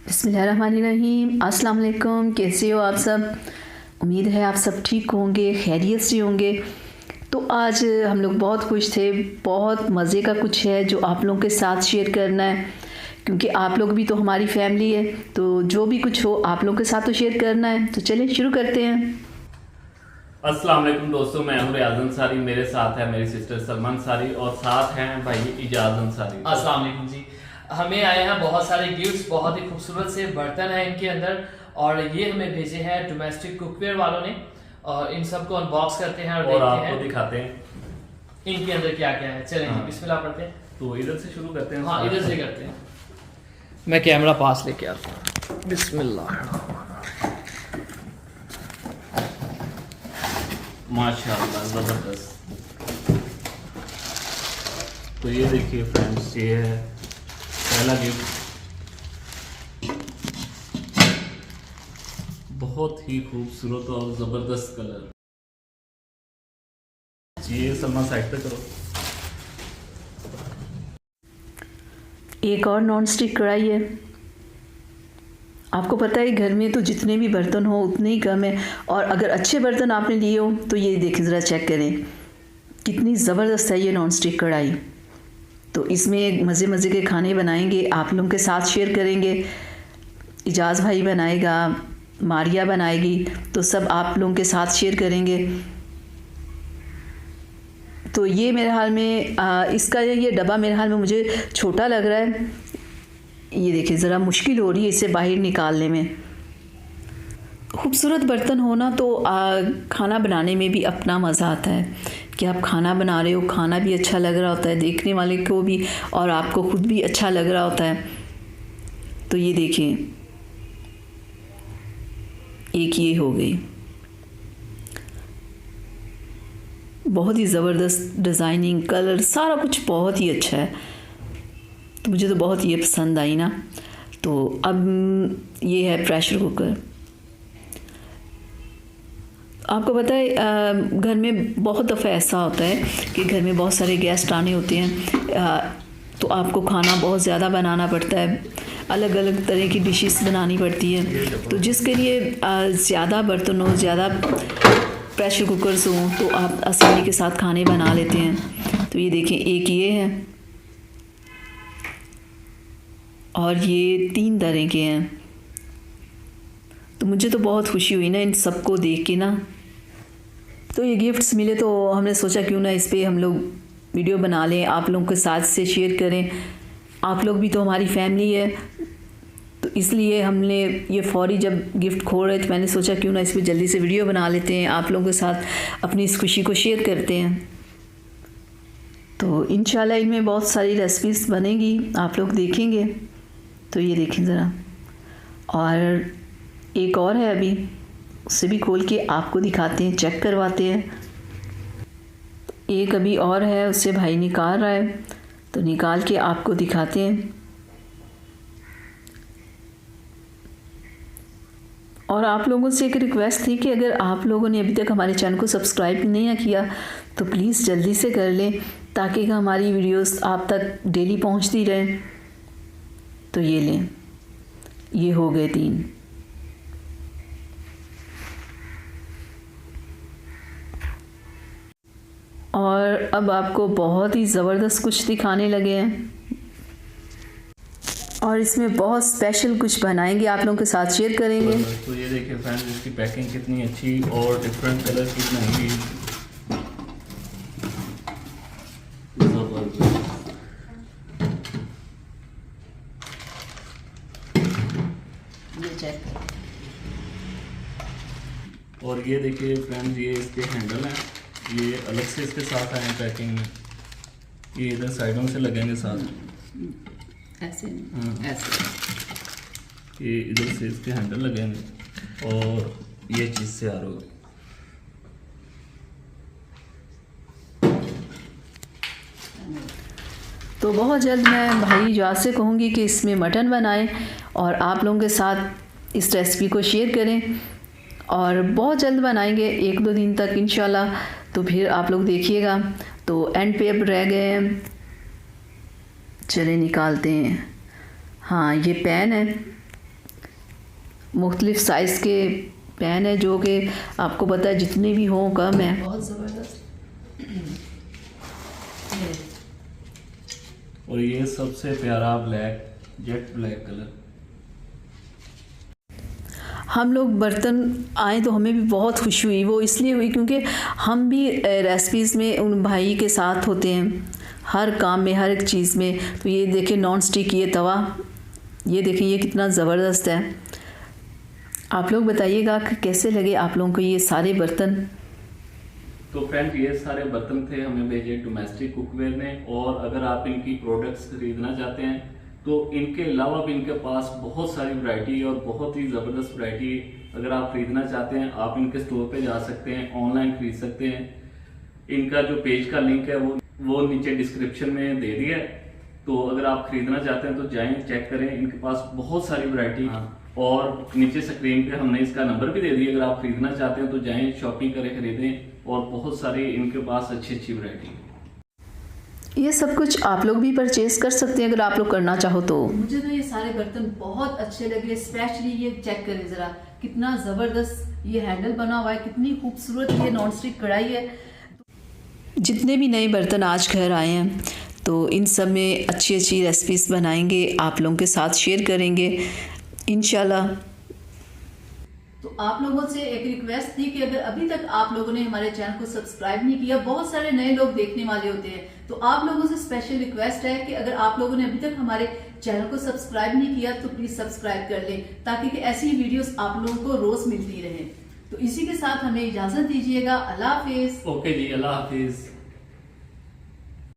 बिस्मिल्लाहिर्रहमानिर्रहीम। अस्सलाम वालेकुम। कैसे हो आप सब? उम्मीद है आप सब ठीक होंगे, खैरियत से होंगे। तो आज हम लोग बहुत खुश थे, बहुत मज़े का कुछ है जो आप लोगों के साथ शेयर करना है, क्योंकि आप लोग भी तो हमारी फैमिली है, तो जो भी कुछ हो आप लोगों के साथ तो शेयर करना है। तो चलें शुरू करते हैं। अस्सलाम वालेकुम दोस्तों, मैं हूं रियाज अंसारी। मेरे साथ है मेरी सिस्टर सलमान अंसारी और साथ हैं भाई इजाज अंसारी। अस्सलाम वालेकुम जी। हमें आए हैं बहुत सारे गिफ्ट्स, बहुत ही खूबसूरत से बर्तन हैं इनके अंदर, और ये हमें भेजे हैं डोमेस्टिक कुकवेयर वालों ने, और इन सबको अनबॉक्स करते हैं और देखते आपको हैं दिखाते हैं इनके अंदर क्या क्या है। चलें जी, हाँ। बिस्मिल्लाह पढ़ते हैं। तो इधर से शुरू करते हैं। हाँ, इधर से करते हैं। मैं कैमरा पास लेके आता हूँ। बिस्मिल्लाह। माशाल्लाह ज़बरदस्त। तो ये देखिए फ्रेंड्स, ये है पहला गिफ्ट। बहुत ही खूबसूरत और ज़बरदस्त कलर। ये सलमान साइड पे करो। एक और नॉन स्टिक कढ़ाई है। आपको पता है घर में तो जितने भी बर्तन हो उतने ही कम है, और अगर अच्छे बर्तन आपने लिए हो तो ये देखें, ज़रा चेक करें कितनी ज़बरदस्त है ये नॉन स्टिक कढ़ाई। तो इसमें मज़े मज़े के खाने बनाएंगे, आप लोगों के साथ शेयर करेंगे। इजाज़ भाई बनाएगा, मारिया बनाएगी, तो सब आप लोगों के साथ शेयर करेंगे। तो ये मेरे हाल में इसका ये डब्बा मेरे हाल में मुझे छोटा लग रहा है। ये देखिए, ज़रा मुश्किल हो रही है इसे बाहर निकालने में। खूबसूरत बर्तन होना तो खाना बनाने में भी अपना मज़ा आता है कि आप खाना बना रहे हो, खाना भी अच्छा लग रहा होता है देखने वाले को भी, और आपको खुद भी अच्छा लग रहा होता है। तो ये देखिए, एक ये हो गई, बहुत ही ज़बरदस्त डिज़ाइनिंग, कलर सारा कुछ बहुत ही अच्छा है। तो मुझे तो बहुत ये पसंद आई ना। तो अब ये है प्रेशर कुकर। आपको पता है घर में बहुत दफ़ा ऐसा होता है कि घर में बहुत सारे गेस्ट आने होते हैं, तो आपको खाना बहुत ज़्यादा बनाना पड़ता है, अलग अलग तरह की डिशेस बनानी पड़ती है। तो जिसके लिए ज़्यादा बर्तन हो, ज़्यादा प्रेशर कुकर्स हों, तो आप आसानी के साथ खाने बना लेते हैं। तो ये देखें, एक ये है और ये 3 तरह के हैं। तो मुझे तो बहुत खुशी हुई ना इन सबको देख के ना। तो ये गिफ्ट्स मिले तो हमने सोचा क्यों ना इस पर हम लोग वीडियो बना लें, आप लोगों के साथ से शेयर करें। आप लोग भी तो हमारी फैमिली है, तो इसलिए हमने ये फौरी जब गिफ्ट खोल रहे थे मैंने सोचा क्यों ना इस पर जल्दी से वीडियो बना लेते हैं, आप लोगों के साथ अपनी इस खुशी को शेयर करते हैं। तो इंशाल्लाह इनमें बहुत सारी रेसिपीज़ बनेगी, आप लोग देखेंगे। तो ये देखें ज़रा, और एक और है, अभी उससे भी खोल के आपको दिखाते हैं, चेक करवाते हैं। एक अभी और है, उससे भाई निकाल रहा है, तो निकाल के आपको दिखाते हैं। और आप लोगों से एक रिक्वेस्ट थी कि अगर आप लोगों ने अभी तक हमारे चैनल को सब्सक्राइब नहीं किया तो प्लीज़ जल्दी से कर लें, ताकि हमारी वीडियोस आप तक डेली पहुंचती रहें। तो ये लें, ये हो गए 3। और अब आपको बहुत ही ज़बरदस्त कुछ दिखाने लगे हैं, और इसमें बहुत स्पेशल कुछ बनाएंगे, आप लोगों के साथ शेयर करेंगे। तो ये देखिए फ्रेंड्स, इसकी पैकिंग कितनी अच्छी और डिफरेंट कलर की बनाई। ये चेक, और ये देखिए फ्रेंड्स, ये इसके हैंडल हैं, ये अलग से इसके साथ आए हैं पैकिंग में। ये इधर साइडों से लगेंगे साथ, ऐसे हाँ। ऐसे ये इधर से इसके हैंडल लगेंगे, और ये चीज़ से आ रहा होगा। तो बहुत जल्द मैं भाई इजाज़ से कहूँगी कि इसमें मटन बनाएं और आप लोगों के साथ इस रेसिपी को शेयर करें, और बहुत जल्द बनाएंगे, 1-2 दिन तक इंशाल्लाह। तो फिर आप लोग देखिएगा। तो एंड पे अब रह गए हैं, चले निकालते हैं। हाँ, ये पैन है, मुख्तलिफ़ साइज़ के पैन है जो कि आपको पता है जितने भी हों कम है। बहुत ज़बरदस्त। और ये सबसे प्यारा ब्लैक, जेट ब्लैक कलर। हम लोग बर्तन आए तो हमें भी बहुत खुशी हुई, वो इसलिए हुई क्योंकि हम भी रेसिपीज़ में उन भाई के साथ होते हैं हर काम में, हर एक चीज़ में। तो ये देखिए नॉन स्टिक ये तवा, ये देखिए ये कितना ज़बरदस्त है। आप लोग बताइएगा कि कैसे लगे आप लोगों को ये सारे बर्तन। तो फ्रेंड्स ये सारे बर्तन थे हमें भेजे डोमेस्टिक कुकवेयर ने। और अगर आप इनकी प्रोडक्ट्स खरीदना चाहते हैं तो इनके अलावा भी इनके पास बहुत सारी वैरायटी और बहुत ही ज़बरदस्त वैरायटी अगर आप खरीदना चाहते हैं आप इनके स्टोर पे जा सकते हैं, ऑनलाइन खरीद सकते हैं। इनका जो पेज का लिंक है वो नीचे डिस्क्रिप्शन में दे दिया है। तो अगर आप खरीदना चाहते हैं तो जाएं, चेक करें, इनके पास बहुत सारी वैरायटी। और नीचे स्क्रीन पे हमने इसका नंबर भी दे दिया, अगर आप खरीदना चाहते हैं तो जाएं, शॉपिंग करें, खरीदें। और बहुत सारी इनके पास अच्छी अच्छी वैरायटी। ये सब कुछ आप लोग भी परचेज कर सकते हैं अगर आप लोग करना चाहो तो। मुझे तो ये सारे बर्तन बहुत अच्छे लगे, स्पेशली ये चेक करें ज़रा कितना ज़बरदस्त ये हैंडल बना हुआ है, कितनी खूबसूरत ये नॉन स्टिक कढ़ाई है। जितने भी नए बर्तन आज घर आए हैं तो इन सब में अच्छी अच्छी रेसिपीज़ बनाएंगे, आप लोगों के साथ शेयर करेंगे इंशाल्लाह। तो आप लोगों से एक रिक्वेस्ट थी कि अगर अभी तक आप लोगों ने हमारे चैनल को सब्सक्राइब नहीं किया, बहुत सारे नए लोग देखने वाले होते हैं, तो आप लोगों से स्पेशल रिक्वेस्ट है कि अगर आप लोगों ने अभी तक हमारे चैनल को सब्सक्राइब नहीं किया तो प्लीज सब्सक्राइब कर लें, ताकि कि ऐसी वीडियोस आप लोगों को रोज मिलती रहे। तो इसी के साथ हमें इजाजत दीजिएगा। अल्लाह हाफिज। ओके जी, अल्लाह हाफिज।